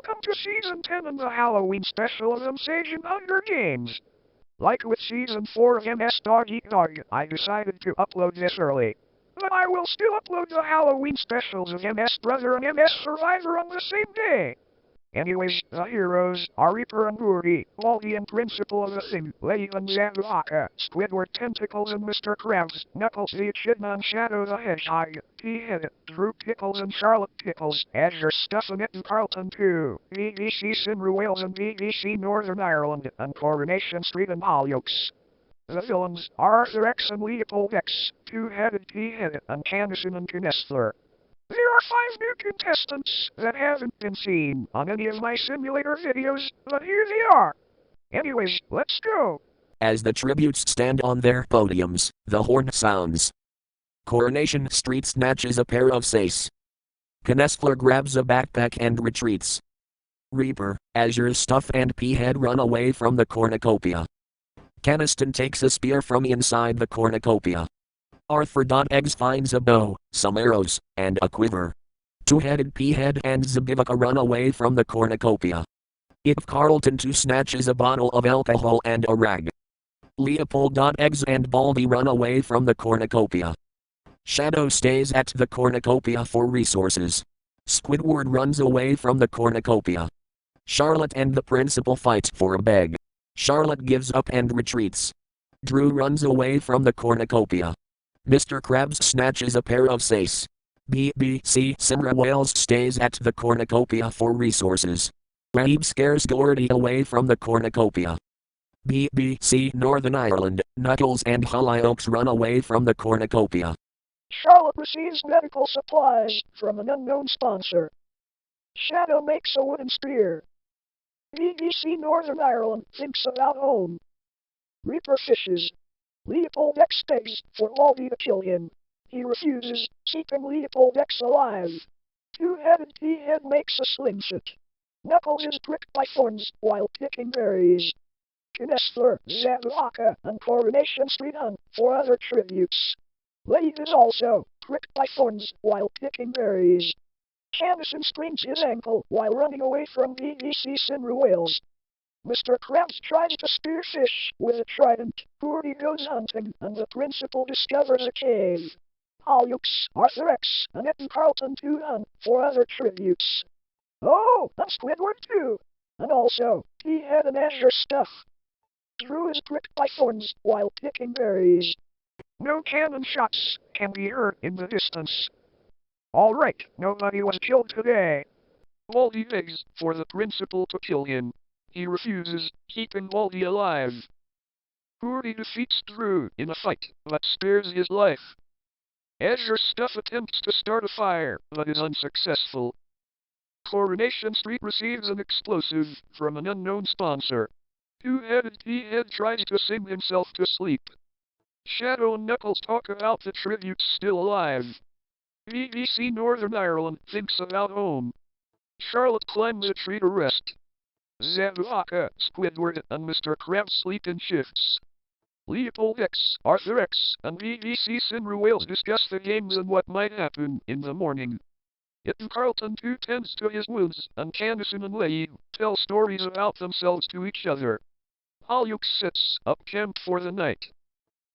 Welcome to Season 10 and the Halloween special of MSAgent Hunger Games. Like with Season 4 of MS Dog Eat Dog, I decided to upload this early. But I will still upload the Halloween specials of MS Brother and MS Survivor on the same day. Anyways, the heroes are Reaper and Gourdy, Baldy and Principal of the Thing, Lady and Zandraka, Squidward Tentacles and Mr. Krabs, Knuckles the Echidna and Shadow the Hedgehog, P-Head, Drew Pickles and Charlotte Pickles, Azure Stuffanet and Carlton 2, VVC Cinru Wales and VVC Northern Ireland, and Coronation Street and Hollyoaks. The villains are Arthur X and Leopold X, Two-Headed P-Head, and Candace and Knessler. There are 5 new contestants that haven't been seen on any of my simulator videos, but here they are. Anyways, let's go. As the tributes stand on their podiums, the horn sounds. Coronation Street snatches a pair of sace. Knessler grabs a backpack and retreats. Reaper, Azure Stuff and P-Head run away from the cornucopia. Caniston takes a spear from inside the cornucopia. Arthur.Eggs finds a bow, some arrows, and a quiver. Two-Headed P-Head and Zabivaka run away from the cornucopia. If Carlton 2 snatches a bottle of alcohol and a rag. Leopold.Eggs and Baldy run away from the cornucopia. Shadow stays at the cornucopia for resources. Squidward runs away from the cornucopia. Charlotte and the Principal fight for a bag. Charlotte gives up and retreats. Drew runs away from the cornucopia. Mr. Krabs snatches a pair of sace. BBC Simra Wales stays at the cornucopia for resources. Raib scares Gordy away from the cornucopia. BBC Northern Ireland, Knuckles and Hollyoaks run away from the cornucopia. Charlotte receives medical supplies from an unknown sponsor. Shadow makes a wooden spear. BBC Northern Ireland thinks about home. Reaper fishes. Leopold X begs for Baldy to kill him. He refuses, keeping Leopold X alive. Two-Headed P-Head makes a slingshot. Knuckles is pricked by thorns while picking berries. Knessler, Zandraka, and Coronation Street hunt for other tributes. Lade is also pricked by thorns while picking berries. Candace sprains his ankle while running away from VVC Cinru Wales. Mr. Krabs tries to spear fish with a trident. Gourdy goes hunting, and the Principal discovers a cave. Hollyoaks, Arthur X, and Ed and Carlton 2 hunt for other tributes. Oh, and Squidward too. And also, P-Head and Azure Stuff. Drew is pricked by thorns while picking berries. No cannon shots can be heard in the distance. Alright, nobody was killed today. Baldy begs for the Principal to kill him. He refuses, keeping Baldy alive. Gourdy defeats Drew in a fight, but spares his life. Azure Stuff attempts to start a fire, but is unsuccessful. Coronation Street receives an explosive from an unknown sponsor. Two-Headed P-Head tries to sing himself to sleep. Shadow and Knuckles talk about the tributes still alive. BBC Northern Ireland thinks about home. Charlotte climbs a tree to rest. Zandraka, Squidward, and Mr. Krabs sleep in shifts. Leopold X, Arthur X, and VVC Cinru Wales discuss the games and what might happen in the morning. It and Carlton 2 tends to his wounds, and Candace and Lade tell stories about themselves to each other. Hollyoaks sets up camp for the night.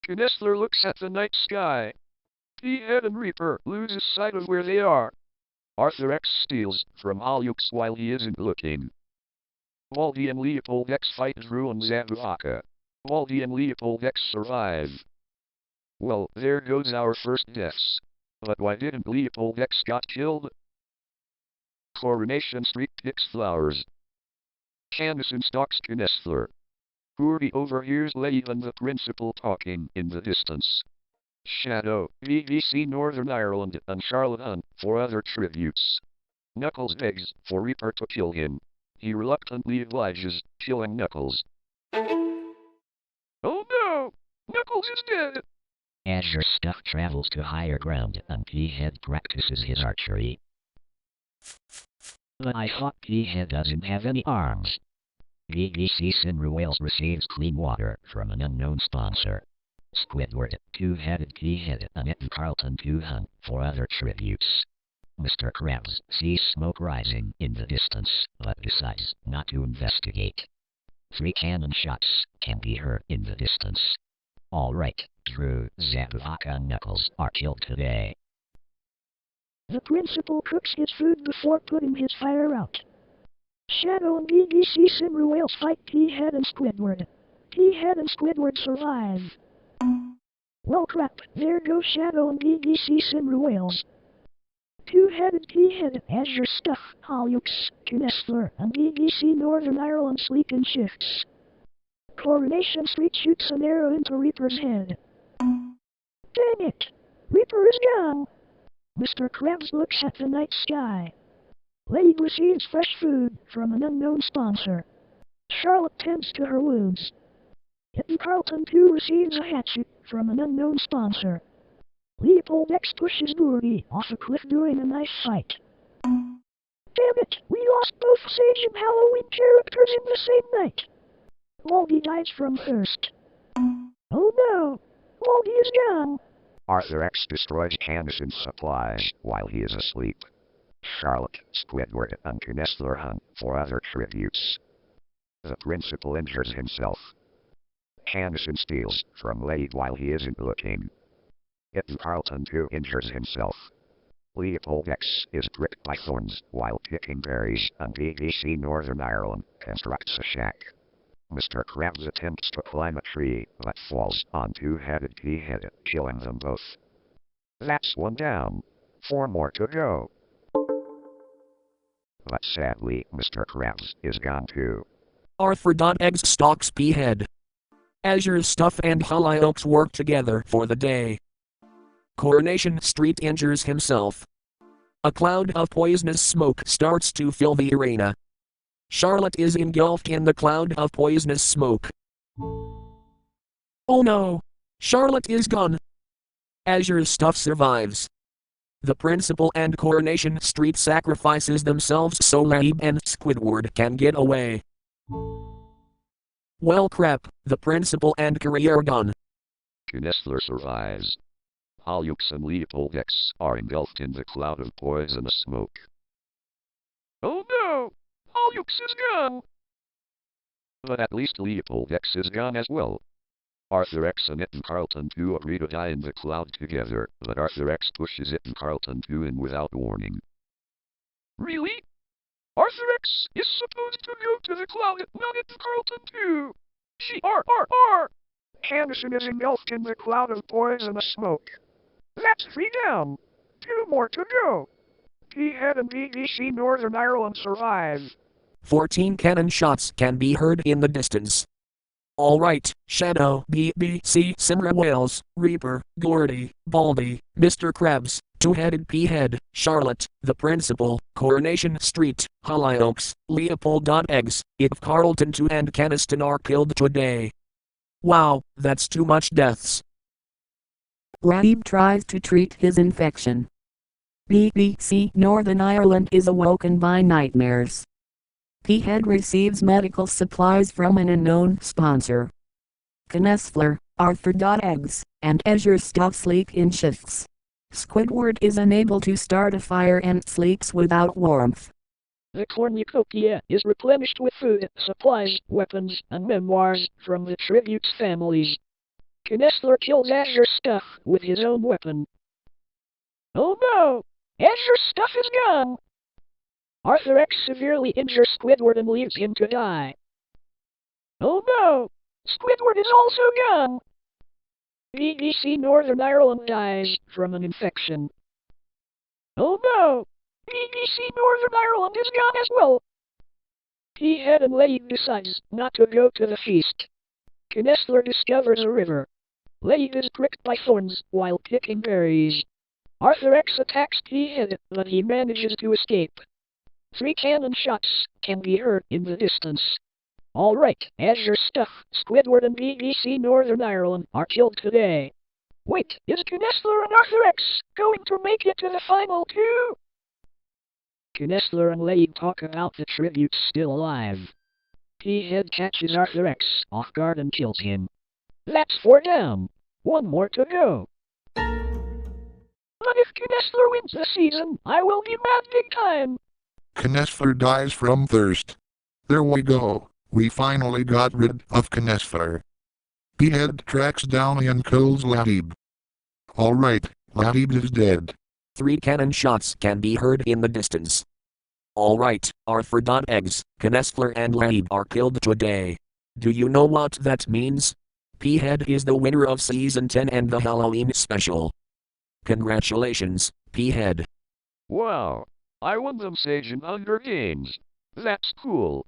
Knessler looks at the night sky. P-Head and Reaper loses sight of where they are. Arthur X steals from Hollyoaks while he isn't looking. Baldy and Leopold X fight Drew and Zandraka. Baldy and Leopold X survive. Well, there goes our first deaths. But why didn't Leopold X got killed? Coronation Street picks flowers. Candace stalks Knessler. Gourdy overhears Lade and the Principal talking in the distance. Shadow, VVC Northern Ireland, and Charlotte hunt for other tributes. Knuckles begs for Reaper to kill him. He reluctantly obliges, killing Knuckles. Oh no! Knuckles is dead! Azure Stuff travels to higher ground and P-Head practices his archery. But I thought P-Head doesn't have any arms. BBC Cinru Wales receives clean water from an unknown sponsor. Squidward, Two-Headed P-Head, and Ed and Carlton 2 hunt for other tributes. Mr. Krabs sees smoke rising in the distance, but decides not to investigate. 3 cannon shots can be heard in the distance. All right, Drew, Zabavaka, and Knuckles are killed today. The principal cooks his food before putting his fire out. Shadow and BBC Simmer whales fight P-Head and Squidward. P-Head and Squidward survive. Well crap, there go Shadow and BBC Simmer whales. Two-headed P-Head, Azure Stuff, Hollux, Knessler, and BBC Northern Ireland sleep in shifts. Coronation Street shoots an arrow into Reaper's head. Dang it! Reaper is gone! Mr. Krabs looks at the night sky. Lady receives fresh food from an unknown sponsor. Charlotte tends to her wounds. Hidden Carlton 2 receives a hatchet from an unknown sponsor. Leopold X pushes Gordy off a cliff during a knife fight. Damn it, we lost both Sage and Halloween characters in the same night. Baldy dies from thirst. Oh no, Baldy is gone. Arthur X destroys Candace's supplies while he is asleep. Charlotte, Squidward, and Knessler hunt for other tributes. The principal injures himself. Candace steals from Lade while he isn't looking. Hidden Carlton 2 injures himself. Leopold X is pricked by thorns while picking berries, and BBC Northern Ireland constructs a shack. Mr. Krabs attempts to climb a tree, but falls on two-headed P-Head, killing them both. That's 1 down. 4 more to go. But sadly, Mr. Krabs is gone too. Arthur.Eggs stalks P-Head. Azure Stuff and Hollyoaks work together for the day. Coronation Street injures himself. A cloud of poisonous smoke starts to fill the arena. Charlotte is engulfed in the cloud of poisonous smoke. Oh no! Charlotte is gone! Azure Stuff survives. The principal and Coronation Street sacrifices themselves so Labe and Squidward can get away. Well crap, the principal and Curry are gone. Knessler survives. Hollux and Leopold X are engulfed in the cloud of poisonous smoke. Oh no! Hollux is gone! But at least Leopold X is gone as well. Arthur X and Hidden Carlton 2 agree to die in the cloud together, but Arthur X pushes Hidden Carlton 2 in without warning. Really? Arthur X is supposed to go to the cloud, not Hidden Carlton 2. G-R-R-R! Anderson is engulfed in the cloud of poisonous smoke. That's 3 down. 2 more to go. P-Head and BBC Northern Ireland survive. 14 cannon shots can be heard in the distance. Alright, Shadow, BBC Simra Wales, Reaper, Gordy, Baldy, Mr. Krabs, Two-Headed P-Head, Charlotte, the Principal, Coronation Street, Hollyoaks, Leopold.Eggs, If Carlton 2 and Caniston are killed today. Wow, that's too much deaths. Raib tries to treat his infection. BBC Northern Ireland is awoken by nightmares. P-Head receives medical supplies from an unknown sponsor. Knessler, Arthur.Eggs, and Azure Stuff sleep in shifts. Squidward is unable to start a fire and sleeps without warmth. The cornucopia is replenished with food, supplies, weapons, and memoirs from the tributes families. Knessler kills Azure Stuff with his own weapon. Oh no! Azure Stuff is gone! Arthur X severely injures Squidward and leaves him to die. Oh no! Squidward is also gone! BBC Northern Ireland dies from an infection. Oh no! BBC Northern Ireland is gone as well! P-Head and Lade decides not to go to the feast. Knessler discovers a river. Lade is pricked by thorns while picking berries. Arthur X attacks P-Head, but he manages to escape. 3 cannon shots can be heard in the distance. Alright, Azure Stuff, Squidward and BBC Northern Ireland are killed today. Wait, is Knessler and Arthur X going to make it to the final 2? Knessler and Lade talk about the tributes still alive. P-Head catches Arthur X off guard and kills him. That's 4 down. 1 more to go. But if Knessler wins the season, I will be mad big time. Knessler dies from thirst. There we go. We finally got rid of Knessler. Behead tracks down and kills Labib. Alright, Labib is dead. 3 cannon shots can be heard in the distance. Alright, Arthur.eggs, Knessler and Labib are killed today. Do you know what that means? P-Head is the winner of Season 10 and the Halloween special. Congratulations, P-Head. Wow, I won them MSAgent Hunger Games. That's cool.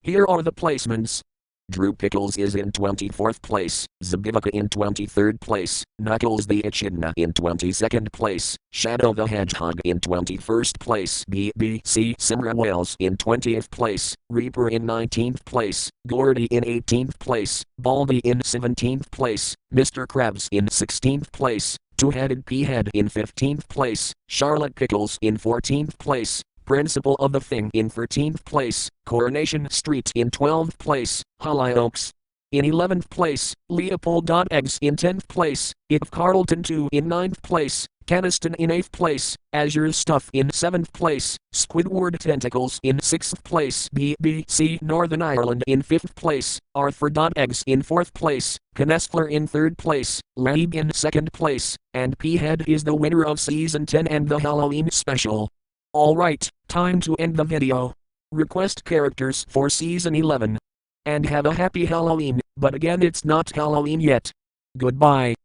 Here are the placements. Drew Pickles is in 24th place, Zabivaka in 23rd place, Knuckles the Echidna in 22nd place, Shadow the Hedgehog in 21st place, BBC Simra Wales in 20th place, Reaper in 19th place, Gordy in 18th place, Baldy in 17th place, Mr. Krabs in 16th place, Two-Headed P-Head in 15th place, Charlotte Pickles in 14th place, Principal of the Thing in 13th place, Coronation Street in 12th place, Hollyoaks in 11th place, Leopold.eggs in 10th place, If Carlton 2 in 9th place, Caniston in 8th place, Azure Stuff in 7th place, Squidward Tentacles in 6th place, BBC Northern Ireland in 5th place, Arthur.eggs in 4th place, Knessler in 3rd place, Laib in 2nd place, and P-Head is the winner of Season 10 and the Halloween special. Alright, time to end the video. Request characters for Season 11. And have a happy Halloween, but again it's not Halloween yet. Goodbye.